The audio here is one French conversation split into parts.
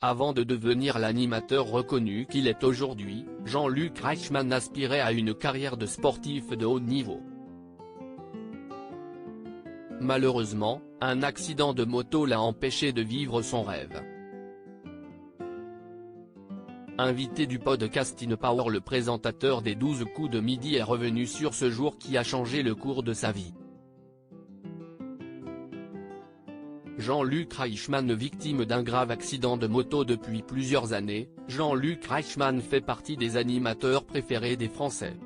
Avant de devenir l'animateur reconnu qu'il est aujourd'hui, Jean-Luc Reichmann aspirait à une carrière de sportif de haut niveau. Malheureusement, un accident de moto l'a empêché de vivre son rêve. Invité du podcast InPower, le présentateur des 12 coups de midi est revenu sur ce jour qui a changé le cours de sa vie. Jean-Luc Reichmann, victime d'un grave accident de moto depuis plusieurs années, Jean-Luc Reichmann fait partie des animateurs préférés des Français.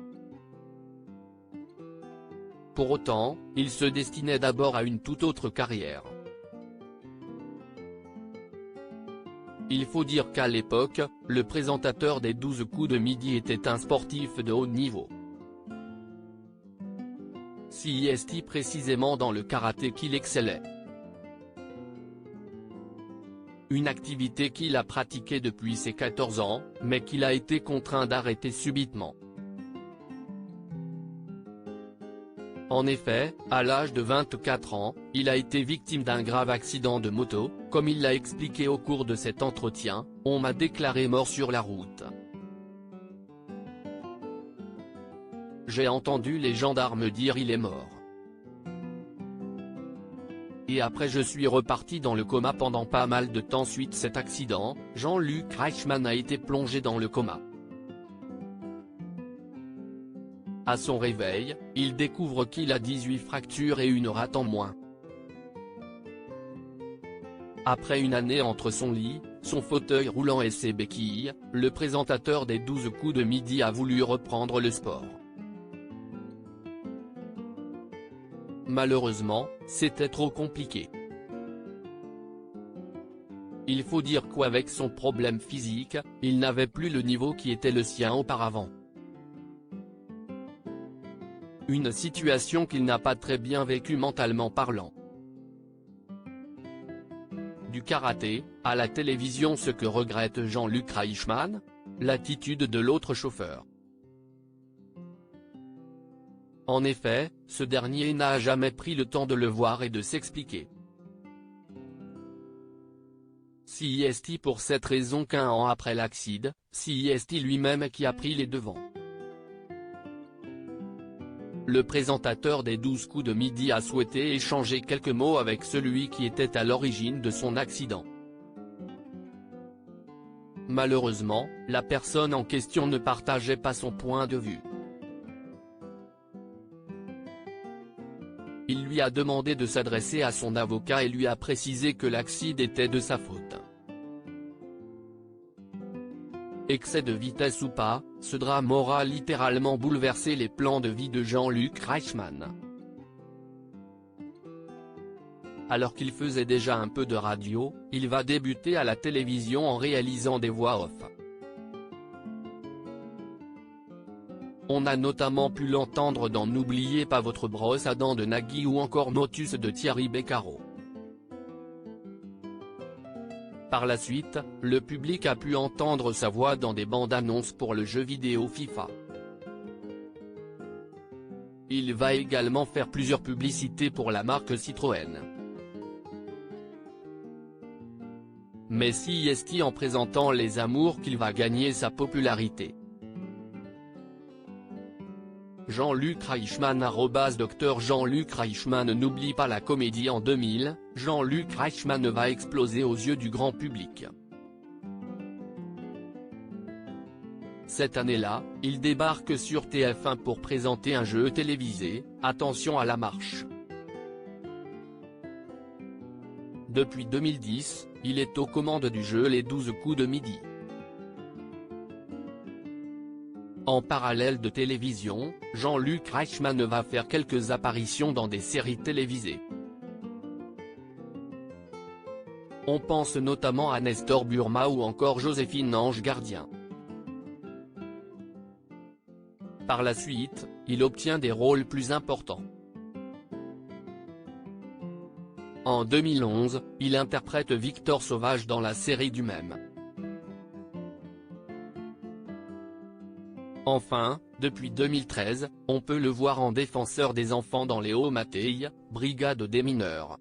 Pour autant, il se destinait d'abord à une toute autre carrière. Il faut dire qu'à l'époque, le présentateur des 12 coups de midi était un sportif de haut niveau. C'est précisément dans le karaté qu'il excellait. Une activité qu'il a pratiquée depuis ses 14 ans, mais qu'il a été contraint d'arrêter subitement. En effet, à l'âge de 24 ans, il a été victime d'un grave accident de moto. Comme il l'a expliqué au cours de cet entretien, on m'a déclaré mort sur la route. J'ai entendu les gendarmes dire il est mort. Et après je suis reparti dans le coma pendant pas mal de temps suite à cet accident. Jean-Luc Reichmann a été plongé dans le coma. À son réveil, il découvre qu'il a 18 fractures et une rate en moins. Après une année entre son lit, son fauteuil roulant et ses béquilles, le présentateur des 12 coups de midi a voulu reprendre le sport. Malheureusement, c'était trop compliqué. Il faut dire qu'avec son problème physique, il n'avait plus le niveau qui était le sien auparavant. Une situation qu'il n'a pas très bien vécue mentalement parlant. Du karaté, à la télévision, ce que regrette Jean-Luc Reichmann, l'attitude de l'autre chauffeur. En effet, ce dernier n'a jamais pris le temps de le voir et de s'expliquer. C'est pour cette raison qu'un an après l'accident, c'est lui-même qui a pris les devants. Le présentateur des 12 coups de midi a souhaité échanger quelques mots avec celui qui était à l'origine de son accident. Malheureusement, la personne en question ne partageait pas son point de vue. Il lui a demandé de s'adresser à son avocat et lui a précisé que l'accident était de sa faute. Excès de vitesse ou pas, ce drame aura littéralement bouleversé les plans de vie de Jean-Luc Reichmann. Alors qu'il faisait déjà un peu de radio, il va débuter à la télévision en réalisant des voix off. On a notamment pu l'entendre dans N'oubliez pas votre brosse à dents de Nagui ou encore Motus de Thierry Beccaro. Par la suite, le public a pu entendre sa voix dans des bandes-annonces pour le jeu vidéo FIFA. Il va également faire plusieurs publicités pour la marque Citroën. Mais c'est en présentant les amours qu'il va gagner sa popularité. Jean-Luc Reichmann @Dr Jean-Luc Reichmann. N'oublie pas la comédie. En 2000, Jean-Luc Reichmann va exploser aux yeux du grand public. Cette année-là, il débarque sur TF1 pour présenter un jeu télévisé, Attention à la marche. Depuis 2010, il est aux commandes du jeu Les 12 coups de midi. En parallèle de télévision, Jean-Luc Reichmann va faire quelques apparitions dans des séries télévisées. On pense notamment à Nestor Burma ou encore Joséphine Ange Gardien. Par la suite, il obtient des rôles plus importants. En 2011, il interprète Victor Sauvage dans la série du même. Enfin, depuis 2013, on peut le voir en défenseur des enfants dans Les Hauts Mateilles, Brigade des mineurs.